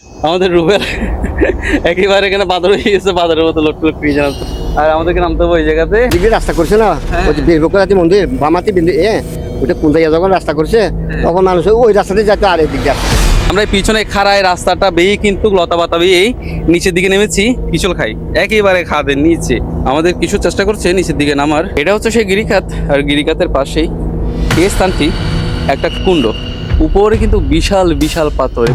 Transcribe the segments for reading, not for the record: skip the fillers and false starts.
আমাদের রুবেল একেবারে এখানে বাদর হয়ে গেছে, বাদরের মতো লোট লোট করে জানাতো। আর আমাদেরকে নামতে হবে ওই জায়গাতে। দিকে রাস্তা করছে না, ওই যে বীরভূপরাতি মন্দির বামাতি বিন্দু ওইটা কোন জায়গায় যখন রাস্তা করছে তখন মানুষ ওই রাস্তাতে যাতে আর এদিক যাচ্ছে। আমরা পিছনে খাড়ায় রাস্তাটা বেয়ে কিন্তু লতা পাতা বেয়ে নিচের দিকে নেমেছি পিছল খাই, একেবারে খাদের নিচে। আমাদের কিছু চেষ্টা করছে নিচের দিকে নামার। এটা হচ্ছে সেই গিরিখাত, আর গিরিখাতের পাশেই এই স্থানটি একটা কুণ্ড, উপরে কিন্তু বিশাল বিশাল পাথর।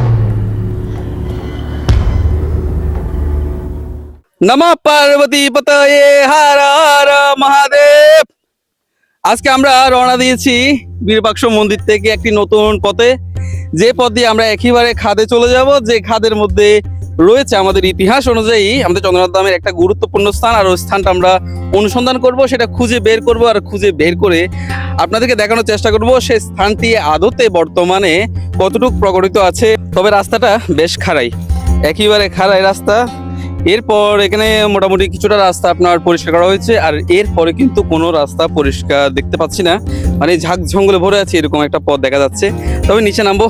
নমঃ পার্বতী পতয়ে হর হর মহাদেব। আজকে আমরা রওনা দিয়েছি বিরূপাক্ষ মন্দির থেকে একটি নতুন পথে, যে পথ দিয়ে আমরা একেবারে খাদে চলে যাব, যে খাদের মধ্যে রয়েছে আমাদের ইতিহাস অনুযায়ী আমাদের চন্দ্রনাথ ধামের একটা গুরুত্বপূর্ণ স্থান। আর ওই স্থানটা আমরা অনুসন্ধান করব, সেটা খুঁজে বের করব, আর খুঁজে বের করে আপনাদেরকে দেখানোর চেষ্টা করব সেই স্থানটি আদতে বর্তমানে কতটুকু প্রকটিত আছে। তবে রাস্তাটা বেশ খাড়াই, একেবারে খাড়াই রাস্তা। এরপর এখানে মোটামুটি কিছুটা রাস্তা আপনার পরিষ্কার করা হয়েছে, আর এরপরে কিন্তু কোনো রাস্তা পরিষ্কার দেখতে পাচ্ছি না, মানে ঝাঁক জঙ্গলে ভরে আছে এরকম একটা পথ দেখা যাচ্ছে। তবে নিচে নামবো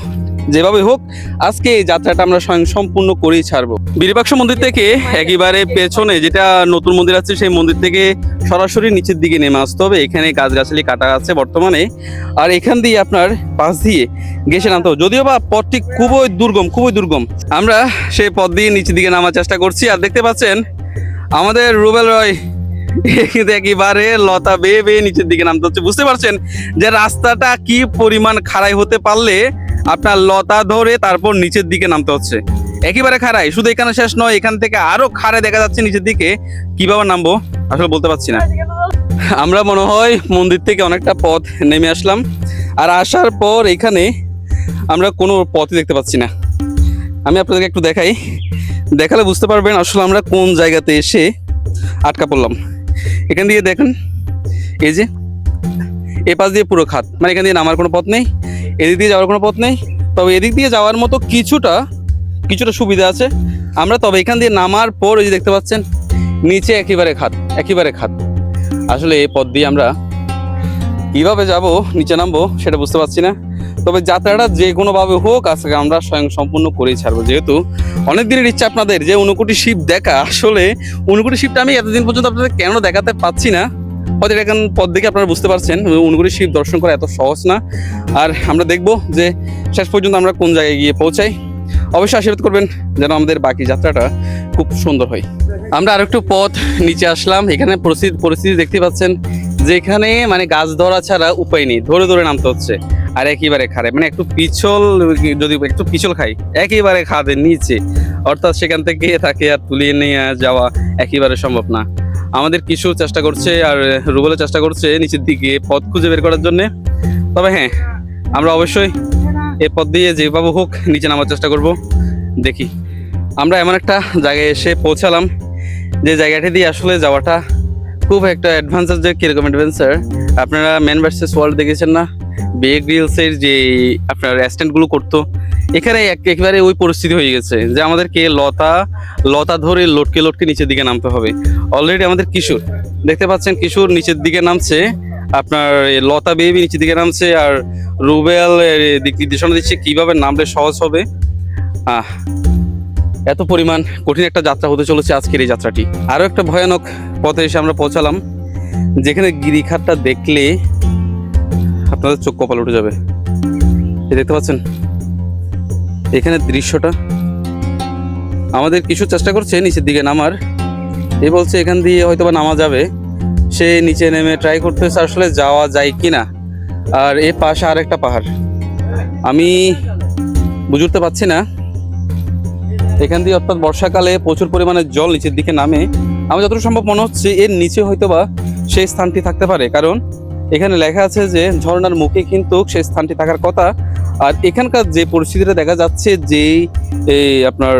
যেভাবে হোক, আজকে এই যাত্রাটা আমরা স্বয়ং সম্পূর্ণ করেই ছাড়বো। বিরূপাক্ষ মন্দির থেকে একেবারে পেছনে যেটা নতুন মন্দির আছে, সেই মন্দির থেকে সরাসরি নিচের দিকে নেমে আসতে হবে। এখানে গাছগাছালি কাটা আছে বর্তমানে, আর এখান দিয়ে আপনার পাশ দিয়ে গেছে নামতে হবে। যদিও বা পথটি খুবই দুর্গম, খুবই দুর্গম। আমরা সেই পথ দিয়ে নিচের দিকে নামার চেষ্টা করছি। আর দেখতে পাচ্ছেন আমাদের রুবেল রয় কিন্তু একেবারে লতা বেয়ে বেয়ে নিচের দিকে নামতে হচ্ছে। বুঝতে পারছেন যে রাস্তাটা কি পরিমাণ খাড়াই হতে পারলে আপনার লতা ধরে তারপর নিচের দিকে নামতে হচ্ছে। একেবারে খাড়াই, শুধু এখানে শেষ নয়, এখান থেকে আরো খাড়াই দেখা যাচ্ছে নিচের দিকে। কিভাবে নামবো আসলে বলতে পারছি না। আমরা মনে হয় মন্দির থেকে অনেকটা পথ নেমে আসলাম, আর আসার পর এখানে আমরা কোনো পথই দেখতে পাচ্ছি না। আমি আপনাদেরকে একটু দেখাই, দেখালে বুঝতে পারবেন আসলে আমরা কোন জায়গাতে এসে আটকা পড়লাম। এখান দিয়ে দেখেন, এই যে এ পাশ দিয়ে পুরো খাত, মানে এখান দিয়ে নামার কোনো পথ নেই, এদিক দিয়ে যাওয়ার কোনো পথ নেই। তবে এদিক দিয়ে যাওয়ার মতো কিছুটা সুবিধা আছে আমরা। তবে এখান দিয়ে নামার পর ওই যে দেখতে পাচ্ছেন নিচে একেবারে খাত, একেবারে খাত। আসলে এই পথ দিয়ে আমরা কিভাবে যাব, নিচে নামবো সেটা বুঝতে পারছি না। তবে যাত্রাটা যে কোনোভাবে হোক আজকে আমরা স্বয়ং সম্পূর্ণ করেই ছাড়বো। যেহেতু অনেক দিনের ইচ্ছা আপনাদের যে ঊনকোটি শিব দেখা, আসলে ঊনকোটি শিবটা আমি এতদিন পর্যন্ত আপনাদের কেন দেখাতে পাচ্ছি না, হয়তো এখন পথ দেখে আপনারা বুঝতে পারছেন ঊনকোটি শিব দর্শন করা এত সহজ না। আর আমরা দেখবো যে শেষ পর্যন্ত আমরা কোন জায়গায় গিয়ে পৌঁছাই। অবশ্যই আশীর্বাদ করবেন যেন আমাদের বাকি যাত্রাটা খুব সুন্দর হয়। আমরা আরেকটু পথ নিচে আসলাম। এখানে পরিস্থিতি দেখতে পাচ্ছেন যেখানে মানে গাছ ধরা ছাড়া উপায় নেই, ধরে ধরে নামতে হচ্ছে। আর একেবারে খাড়াই, মানে একটু পিছল খাই একেবারে খাদের নিচে, অর্থাৎ সেখান থেকে তাকে আর তুলিয়ে নিয়ে যাওয়া একেবারে সম্ভব না। আমাদের কিছু চেষ্টা করছে, আর রুবেলও চেষ্টা করছে নিচের দিকে পথ খুঁজে বের করার জন্য। তবে হ্যাঁ, আমরা অবশ্যই এই পথ দিয়ে যেভাবে হোক নিচে নামার চেষ্টা করব। দেখি আমরা এমন একটা জায়গায় এসে পৌঁছালাম যে জায়গাটি দিয়ে আসলে যাওয়াটা খুব একটা অ্যাডভেঞ্চার। যে কীরকম অ্যাডভেঞ্চার, আপনারা ম্যান ভার্সেস ওয়ার্ল্ড দেখেছেন না, বিয়ার গ্রিলসের যে আপনার অ্যাসিস্ট্যান্টগুলো করতো, এখানে একেবারে ওই পরিস্থিতি হয়ে গেছে যে আমাদেরকে লতা ধরে লটকে লটকে নিচের দিকে নামতে হবে। অলরেডি আমাদের কিশোর দেখতে পাচ্ছেন, কিশোর নিচের দিকে নামছে, আপনার লতা বেবি নিচের দিকে নামছে, আর রুবেল দিক নির্দেশনা দিচ্ছে কিভাবে নামলে সহজ হবে। এত পরিমাণ কঠিন একটা যাত্রা হতে চলেছে আজকের এই যাত্রাটি। আরও একটা ভয়ানক পথে এসে আমরা পৌঁছালাম, যেখানে গিরিখাতটা দেখলে আপনাদের চোখ কপাল উঠে যাবে। দেখতে পাচ্ছেন এখানে দৃশ্যটা। আমাদের কিছু চেষ্টা করছে নিচের দিকে নামার, এ বলছে এখান দিয়ে হয়তো বা নামা যাবে। সে নিচে নেমে ট্রাই করতেছে আসলে যাওয়া যায় কিনা। আর এ পাশে আর একটা পাহাড়, আমি বুঝতে পারছি না এখান দিয়ে, অর্থাৎ বর্ষাকালে প্রচুর পরিমাণে জল নিচের দিকে নামে। আমার যতটুকু সম্ভব মনে হচ্ছে এর নিচে হয়তো বা সেই স্থানটি থাকতে পারে, কারণ এখানে লেখা আছে যে ঝর্ণার মুখে কিন্তু সেই স্থানটি থাকার কথা। আর এখানকার যে পরিস্থিতিটা দেখা যাচ্ছে, যে আপনার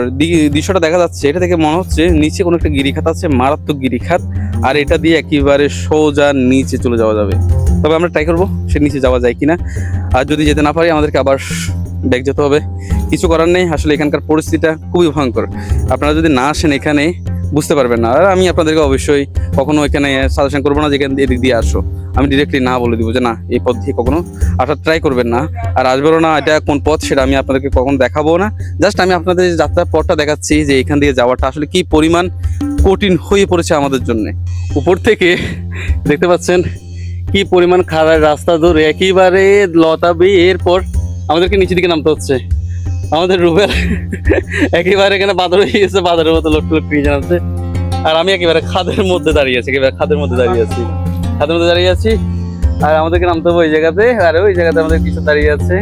দৃশ্যটা দেখা যাচ্ছে, এটা থেকে মনে হচ্ছে নিচে কোনো একটা গিরিখাত আছে, মারাত্মক গিরিখাত। আর এটা দিয়ে একেবারে সোজা নিচে চলে যাওয়া যাবে। তবে আমরা ট্রাই করবো সে নিচে যাওয়া যায় কিনা। আর যদি যেতে না পারি আমাদেরকে আবার ব্যাক যেতে হবে, কিছু করার নেই। আসলে এখানকার পরিস্থিতিটা খুবই ভয়ঙ্কর। আপনারা যদি না আসেন এখানে বুঝতে পারবেন না। আর আমি আপনাদেরকে অবশ্যই কখনো এখানে সাজেশন করবো না যে এদিক দিয়ে আসো, আমি ডিরেক্টলি না বলে দিব যে না এই পথ দিয়ে কখনো আসার ট্রাই করবেন না, আর আসবেনও না। এটা কোন পথ সেটা আমি আপনাদেরকে কখনো দেখাবো না, জাস্ট আমি আপনাদের যাত্রার পথটা দেখাচ্ছি যে এখান দিয়ে যাওয়াটা আসলে কি পরিমাণ কঠিন হয়ে পড়েছে আমাদের জন্য। উপর থেকে দেখতে পাচ্ছেন কি পরিমাণ খাড়া রাস্তা ধরে একেবারে লতাবি, এরপর আমাদেরকে নিচের দিকে নামতে হচ্ছে। আমাদের রুবেল একেবারে এখানে বাদর হয়ে গেছে, বাদরের মতো লটকে নিয়ে জানাচ্ছে, আর আমি একেবারে খাদের মধ্যে দাঁড়িয়ে আছি, একেবারে খাদের মধ্যে দাঁড়িয়ে আছি, খাদের মধ্যে দাঁড়িয়ে আছি। আর আমাদেরকে নামতে হবে ওই জায়গাতে, আর ওই জায়গাতে আমাদের কিছু দাঁড়িয়ে আছে।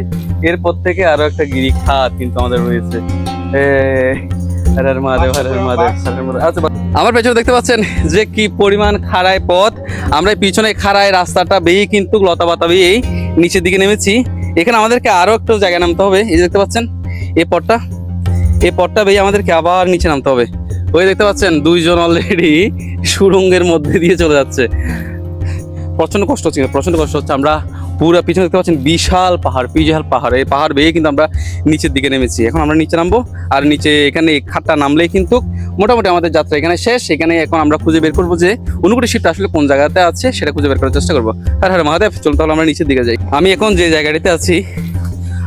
এরপর থেকে আরো একটা গিরি খাদ কিন্তু আমাদের রয়েছে। আচ্ছা, আমার পেছনে দেখতে পাচ্ছেন যে কি পরিমাণ খাড়ায় পথ। আমরা পিছনে খাড়ায় রাস্তাটা বেয়ে কিন্তু লতা পাতা বেয়ে নিচের দিকে নেমেছি। এখানে আমাদেরকে আরো একটু জায়গায় নামতে হবে। এই যে দেখতে পাচ্ছেন এই পথটা বেয়ে আমাদেরকে আবার নিচে নামতে হবে। ওই দেখতে পাচ্ছেন দুইজন অলরেডি সুড়ঙ্গের মধ্যে দিয়ে চলে যাচ্ছে। প্রচন্ড কষ্ট হচ্ছে। আমরা পুরো পিছনে দেখতে পাচ্ছেন বিশাল পাহাড়, এই পাহাড় বেয়ে কিন্তু আমরা নিচের দিকে নেমেছি। এখন আমরা নিচে নামবো, আর নিচে এখানে খাটটা নামলেই কিন্তু মোটামুটি আমাদের যাত্রা এখানে শেষ। এখানে এখন আমরা খুঁজে বের করবো যে ঊনকোটি শিপটা আসলে কোন জায়গাতে আছে, সেটা খুঁজে বের করার চেষ্টা করবো। আর হ্যাঁ মহাদেব, চলুন তাহলে আমরা নিচের দিকে যাই। আমি এখন যে জায়গাটিতে আছি,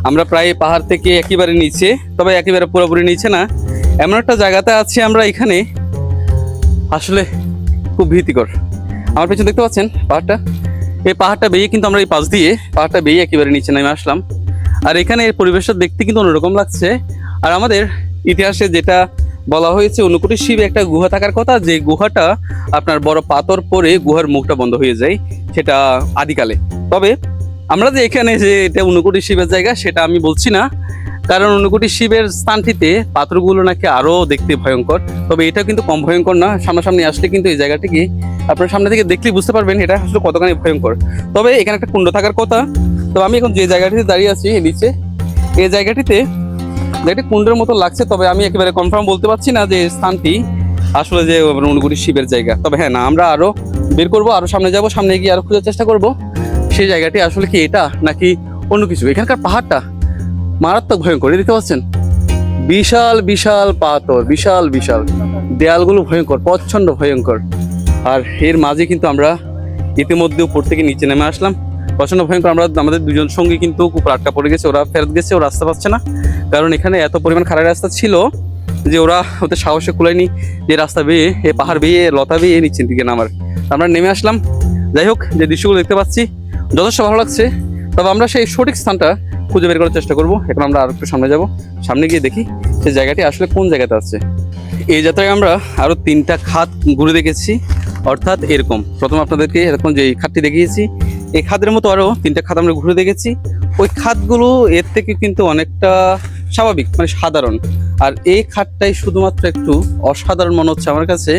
আমরা প্রায় পাহাড় থেকে একেবারে নিচে, তবে একেবারে পুরোপুরি নিচে না, এমন একটা জায়গাতে আছি আমরা। এখানে আসলে খুব ভীতিকর। আমার পেছনে দেখতে পাচ্ছেন পাহাড়টা, এই পাহাড়টা বেয়ে কিন্তু আমরা এই পাশ দিয়ে পাহাড়টা বেয়ে একেবারে নিচে নেমে আসলাম। আর এখানে এর পরিবেশটা দেখতে কিন্তু অন্যরকম লাগছে। আর আমাদের ইতিহাসে যেটা বলা হয়েছে, ঊনকোটি শিবে একটা গুহা থাকার কথা, যে গুহাটা আপনার বড় পাথর পরে গুহার মুখটা বন্ধ হয়ে যায়, সেটা আদিকালে। তবে আমরা যে এখানে যে এটা ঊনকোটি শিবের জায়গা, সেটা আমি বলছি না, কারণ ঊনকোটি শিবের স্থানটিতে পাথরগুলো নাকি আরো দেখতে ভয়ঙ্কর। তবে এটা কিন্তু কম ভয়ঙ্কর না, সামনাসামনি আসলে কিন্তু এই জায়গাটিকে আপনার সামনে থেকে দেখলেই বুঝতে পারবেন এটা আসলে কতখানি ভয়ঙ্কর। তবে এখানে একটা কুণ্ড থাকার কথা। তো আমি এখন যে জায়গাটিতে দাঁড়িয়ে আছি নিচে, এই জায়গাটিতে একটি কুণ্ডের মতো লাগছে, তবে আমি একেবারে কনফার্ম বলতে পারছি না যে স্থানটি আসলে যে ঊনকোটি শিবের জায়গা। তবে হ্যাঁ না, আমরা আরো বের করবো, আরো সামনে যাব, সামনে গিয়ে আরো খোঁজার চেষ্টা করব সেই জায়গাটি আসলে কি এটা নাকি অন্য কিছু। এখানকার পাহাড়টা মারাত্মক ভয়ঙ্কর, দেখতে পাচ্ছেন বিশাল বিশাল পাথর, বিশাল দেয়ালগুলো ভয়ঙ্কর, প্রচন্ড ভয়ঙ্কর। আর এর মাঝে কিন্তু আমরা ইতিমধ্যে উপর থেকে নিচে নেমে আসলাম, প্রচন্ড ভয়ঙ্কর। আমরা আমাদের দুজন সঙ্গী কিন্তু উপর আটকা পড়ে গেছে, ওরা ফেরত গেছে, ওরা রাস্তা পাচ্ছে না, কারণ এখানে এত পরিমাণ খারাপ রাস্তা ছিল যে ওদের সাহসে কুলায়নি যে রাস্তা বেয়ে, এই পাহাড় বেয়ে, লতা বেয়ে নিচের দিকে নামার। আমরা নেমে আসলাম। যাই হোক, যে দৃশ্যগুলো দেখতে পাচ্ছি যথেষ্ট ভালো লাগছে। তবে আমরা সেই সঠিক স্থানটা খুঁজে বের করার চেষ্টা করব। এখন আমরা আর একটু সামনে যাব, সামনে গিয়ে দেখি সেই জায়গাটি আসলে কোন জায়গাতে আছে। এই যাত্রায় আমরা আরো 3টা খাত ঘুরে দেখেছি, অর্থাৎ এরকম প্রথম আপনাদেরকে এরকম যে খাতটি দেখিয়েছি, এই খাতের মতো আরো 3টা খাত আমরা ঘুরে দেখেছি। ওই খাতগুলো এর থেকে কিন্তু অনেকটা স্বাভাবিক, মানে সাধারণ। আর এই খাতটাই শুধুমাত্র একটু অসাধারণ মনে হচ্ছে আমার কাছে।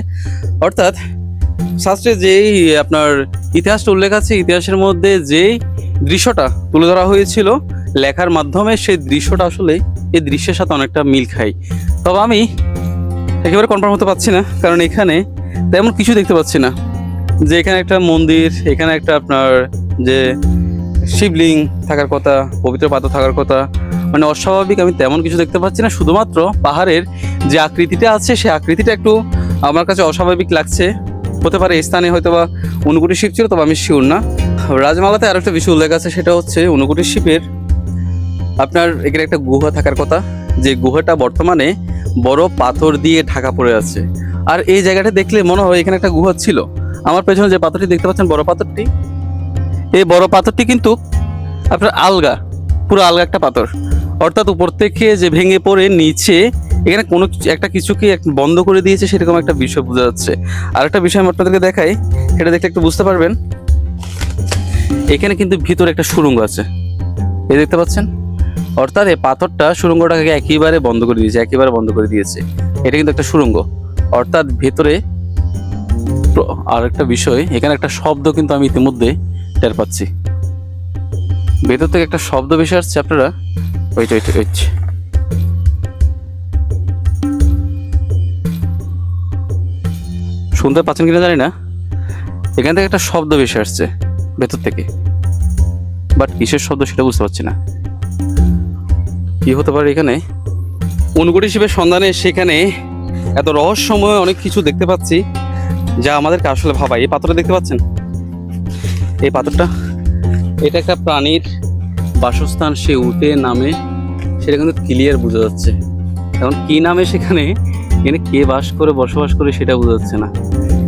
অর্থাৎ শাস্ত্রে যেই আপনার ইতিহাসটা উল্লেখ আছে, ইতিহাসের মধ্যে যেই দৃশ্যটা তুলে ধরা হয়েছিল লেখার মাধ্যমে, সেই দৃশ্যটা আসলে এই দৃশ্যের সাথে অনেকটা মিল খায়। তবে আমি একেবারে কনফার্ম হতে পারছি না, কারণ এখানে তেমন কিছু দেখতে পাচ্ছি না। যে এখানে একটা মন্দির, এখানে একটা আপনার যে শিবলিং থাকার কথা, পবিত্র পাথর থাকার কথা, মানে অস্বাভাবিক আমি তেমন কিছু দেখতে পাচ্ছি না। শুধুমাত্র পাহাড়ের যে আকৃতিটা আছে, সেই আকৃতিটা একটু আমার কাছে অস্বাভাবিক লাগছে। হতে পারে এই স্থানে হয়তো বা ঊনকোটি শিব ছিল, তবে আমি শিওর না। রাজমালাতে আরো একটা বিষয় উল্লেখ আছে, সেটা হচ্ছে ঊনকোটি শিবের আপনার এখানে একটা গুহা থাকার কথা, যে গুহাটা বর্তমানে বড় পাথর দিয়ে ঢাকা পড়ে আছে। আর এই জায়গাটা দেখলে মনে হয় এখানে একটা গুহা ছিল। আমার পেছনে যে পাথরটি দেখতে পাচ্ছেন, বড় পাথরটি, এই বড় পাথরটি কিন্তু আপনার আলগা, পুরো আলগা একটা পাথর। অর্থাৎ উপর থেকে যে ভেঙে পড়ে নিচে এখানে কোনো একটা কিছুকে বন্ধ করে দিয়েছে, সেরকম একটা বিষয় বোঝা যাচ্ছে। আর একটা বিষয় আমি আপনাদেরকে দেখাই, সেটা দেখলে একটু বুঝতে পারবেন। এখানে কিন্তু ভিতরে একটা সুড়ঙ্গ আছে, এই দেখতে পাচ্ছেন। অর্থাৎ এই পাথরটা সুড়ঙ্গটাকে একেবারে বন্ধ করে দিয়েছে, এটা কিন্তু একটা সুড়ঙ্গ। অর্থাৎ ভেতরে আর একটা বিষয়, এখানে একটা শব্দ কিন্তু আমি ইতিমধ্যে টের পাচ্ছি, ভেতর থেকে একটা শব্দ ভেসে আসছে। আপনারা ওইটা শুনতে পাচ্ছেন কিনা জানি না, এখান থেকে একটা শব্দ ভেসে আসছে ভেতর থেকে, বাট কিসের শব্দ সেটা বুঝতে পারছি না। কি হতে পারে এখানে? ঊনকোটি শিবের সন্ধানে সেখানে এত রহস্যময় অনেক কিছু দেখতে পাচ্ছি যা আমাদেরকে আসলে ভাবায়। এই পাথরটা দেখতে পাচ্ছেন, এই পাথরটা, এটা একটা প্রাণীর বাসস্থান, সে উঠে নামে সেটা কিন্তু ক্লিয়ার বোঝা যাচ্ছে। এখন কি নামে সেখানে, এখানে কে বসবাস করে সেটা বোঝা যাচ্ছে না,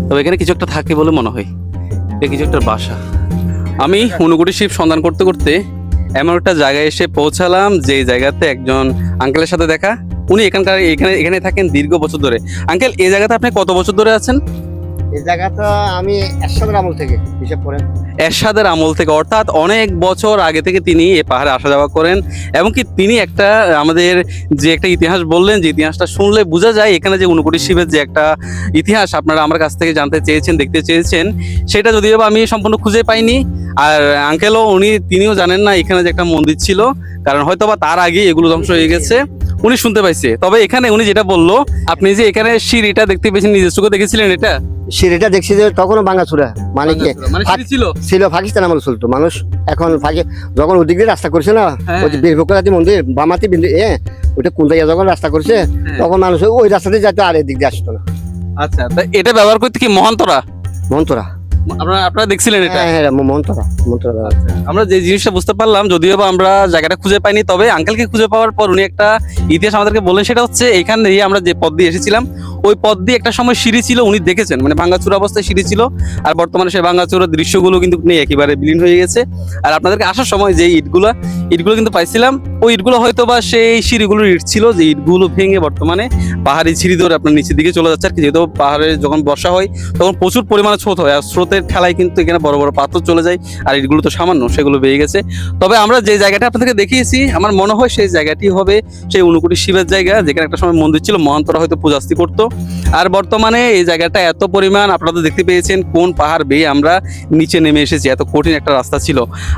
তবে এখানে কিছু একটা থাকে বলে মনে হয়, এটা কিছু একটা বাসা। আমি ঊনকোটি শিব সন্ধান করতে করতে এমন একটা জায়গায় এসে পৌঁছালাম যে জায়গাতে একজন আঙ্কেলের সাথে দেখা। উনি এখানে থাকেন দীর্ঘ বছর ধরে। আঙ্কেল, এই জায়গাতে আপনি কত বছর ধরে আছেন? এই জায়গাটা আমি এরশাদের আমল থেকে হিসাব করেন, এরশাদের আমল থেকে, অর্থাৎ অনেক বছর আগে থেকে তিনি এই পাহাড়ে আসা যাওয়া করেন। এবং কি তিনি একটা আমাদের যে একটা ইতিহাস বললেন, যে ইতিহাসটা শুনলে বোঝা যায় এখানে যে ঊনকোটি শিবের যে একটা ইতিহাস আপনারা আমার কাছ থেকে জানতে চেয়েছেন, দেখতে চেয়েছেন, সেটা যদিও বা আমি সম্পূর্ণ খুঁজে পাইনি। আর আঙ্কেলও তিনিও জানেন না এখানে যে একটা মন্দির ছিল, কারণ হয়তো বা তার আগে এগুলো ধ্বংস হয়ে গেছে, উনি শুনতে পাইছে। তবে এখানে উনি যেটা বললো, আপনি যে এখানে সিঁড়িটা দেখতে পেয়েছেন, নিজের চোখে দেখেছিলেন এটা? সিঁড়িটা দেখছি যে তখনও ভাঙাচুরা, মানে কি মানে সিঁড়ি ছিল ছিল পাকিস্তান আমল চলতো মানুষ। এখন যখন ওদিক দিয়ে রাস্তা করছে না, হ্যাঁ। ওই যে বীরভূপতি মন্দির বামাতি ওইটা কোন জায়গায় যখন রাস্তা করছে, তখন মানুষ ওই রাস্তাতে যেত, আর এদিক দিয়ে আসতো না। আচ্ছা, তা এটা ব্যবহার করতে কি মহান্তরা? মন্তরা, আপনারা দেখছিলেন এটা? হ্যাঁ হ্যাঁ, মন্তরা মন্তরা। আমরা যে জিনিসটা বুঝতে পারলাম, যদিও বা আমরা জায়গাটা খুঁজে পাইনি, তবে আঙ্কেলকে খুঁজে পাওয়ার পর উনি একটা ইতিহাস আমাদেরকে বললেন। সেটা হচ্ছে এখান দিয়ে আমরা যে পথ দিয়ে এসেছিলাম, ওই পথ দিয়ে একটা সময় সিঁড়ি ছিল, উনি দেখেছেন, মানে ভাঙাচুরা অবস্থায় সিঁড়ি ছিল। আর বর্তমানে সেই ভাঙাচুরার দৃশ্যগুলো কিন্তু নেই, একেবারে বিলীন হয়ে গেছে। আর আপনাদেরকে আসার সময় যে ইটগুলো কিন্তু পাইছিলাম, ওই ইটগুলো হয়তো বা সেই সিঁড়িগুলোর ইট ছিল, যে ইটগুলো ভেঙে বর্তমানে পাহাড়ি সিঁড়ি ধরে আপনার নিচের দিকে চলে যাচ্ছে। আর কি, যেহেতু পাহাড়ে যখন বর্ষা হয় তখন প্রচুর পরিমাণে স্রোত হয়, আর স্রোতের ঠেলায় কিন্তু এখানে বড় বড় পাথর চলে যায়, আর ইটগুলো তো সামান্য, সেগুলো বেয়ে গেছে। তবে আমরা যে জায়গাটা আপনাদেরকে দেখিয়েছি, আমার মনে হয় সেই জায়গাটি হবে সেই ঊনকোটি শিবের জায়গা, যেখানে একটা সময় মন্দির ছিল, মহান্তরা হয়তো পূজাস্তি করতো। আর বর্তমানে এই জায়গাটা এত পরিমাণ আপনারা দেখতে পেয়েছেন কোন পাহাড় বেয়ে আমরা নিচে নেমে এসেছি, এত কঠিন একটা রাস্তা ছিল।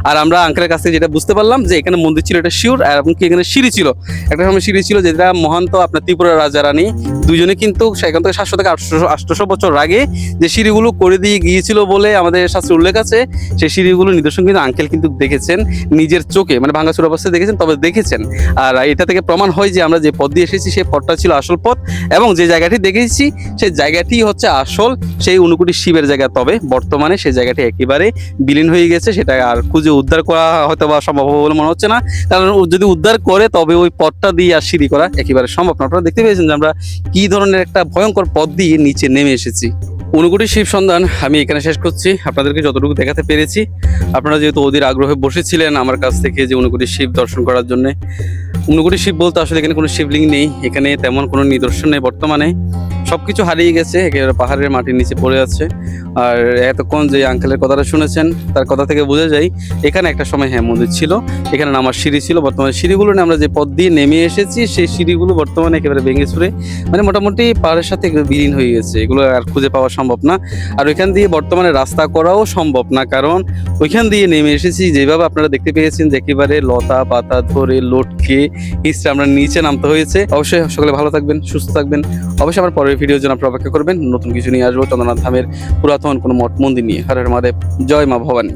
আর আমরা আঙ্কেলের কাছ থেকে যেটা বুঝতে পারলাম যে এখানে মন্দির ছিল, এটা শিওর। আর এবং কি এখানে সিঁড়ি ছিল, একটা সময় সিঁড়ি ছিল, যেটা মহান্ত আপনার ত্রিপুরা রাজা রানী দুজনে কিন্তু সেখান থেকে 700 থেকে 800 বছর আগে যে সিঁড়িগুলো করে দিয়ে গিয়েছিল বলে আমাদের শাস্ত্রে উল্লেখ আছে। সেই সিঁড়িগুলো নিদর্শন কিন্তু আঙ্কেল কিন্তু দেখেছেন নিজের চোখে, মানে ভাঙাচুরা অবস্থায় দেখেছেন, তবে দেখেছেন। আর এটা থেকে প্রমাণ হয় যে আমরা যে পথ দিয়ে এসেছি সেই পথটা ছিল আসল পথ, এবং যে জায়গাটি দেখেছি সেই জায়গাটি হচ্ছে আসল সেই ঊনকোটি শিবের জায়গা। তবে বর্তমানে সেই জায়গাটি একেবারে বিলীন হয়ে গেছে, সেটা আর খুঁজে উদ্ধার করা হয়তো বা সম্ভব হবে বলে মনে হচ্ছে না। কারণ যদি উদ্ধার করে তবে ওই পথটা দিয়ে আর সিঁড়ি করা একেবারে সম্ভব না। আপনারা দেখতে পেয়েছেন যে আমরা কি ধরনের একটা ভয়ঙ্কর পথ দিয়ে নিচে নেমে এসেছি। ঊনকোটি শিব সন্ধান আমি এখানে শেষ করছি, আপনাদেরকে যতটুকু দেখাতে পেরেছি। আপনারা যেহেতু অধীর আগ্রহে বসেছিলেন আমার কাছ থেকে যে ঊনকোটি শিব দর্শন করার জন্য। ঊনকোটি শিব বলতে আসলে এখানে কোনো শিবলিঙ্গ নেই, এখানে তেমন কোনো নিদর্শন নেই। বর্তমানে সবকিছু হারিয়ে গেছে, একেবারে পাহাড়ের মাটির নিচে পড়ে আছে। আর এতক্ষণ যে আঙ্কেলের কথাটা শুনেছেন, তার কথা থেকে বোঝা যায় এখানে একটা সময় হ্যাঁ মন্দির ছিল, এখানে নামার সিঁড়ি ছিল। বর্তমানে সিঁড়িগুলো নিয়ে আমরা যে পথ দিয়ে নেমে এসেছি, সেই সিঁড়িগুলো বর্তমানে একেবারে ভেঙে চুরে, মানে মোটামুটি পাহাড়ের সাথে বিলীন হয়ে গেছে, এগুলো আর খুঁজে পাওয়া সম্ভব না। আর ওইখান দিয়ে বর্তমানে রাস্তা করাও সম্ভব না, কারণ ওইখান দিয়ে নেমে এসেছি যেভাবে আপনারা দেখতে পেয়েছেন যে একেবারে লতা পাতা ধরে লটকে হিস্ট্রি আমরা নিচে নামতে হয়েছে। অবশ্যই সকলে ভালো থাকবেন, সুস্থ থাকবেন। অবশ্যই আমার পরের ভিডিওর জন্য আপনারা অপেক্ষা করবেন, নতুন কিছু নিয়ে আসবো চন্দ্রনাথ ধামের পুরাতন কোনো মঠ মন্দির নিয়ে। হর হর মহাদেব, জয় মা ভবানী।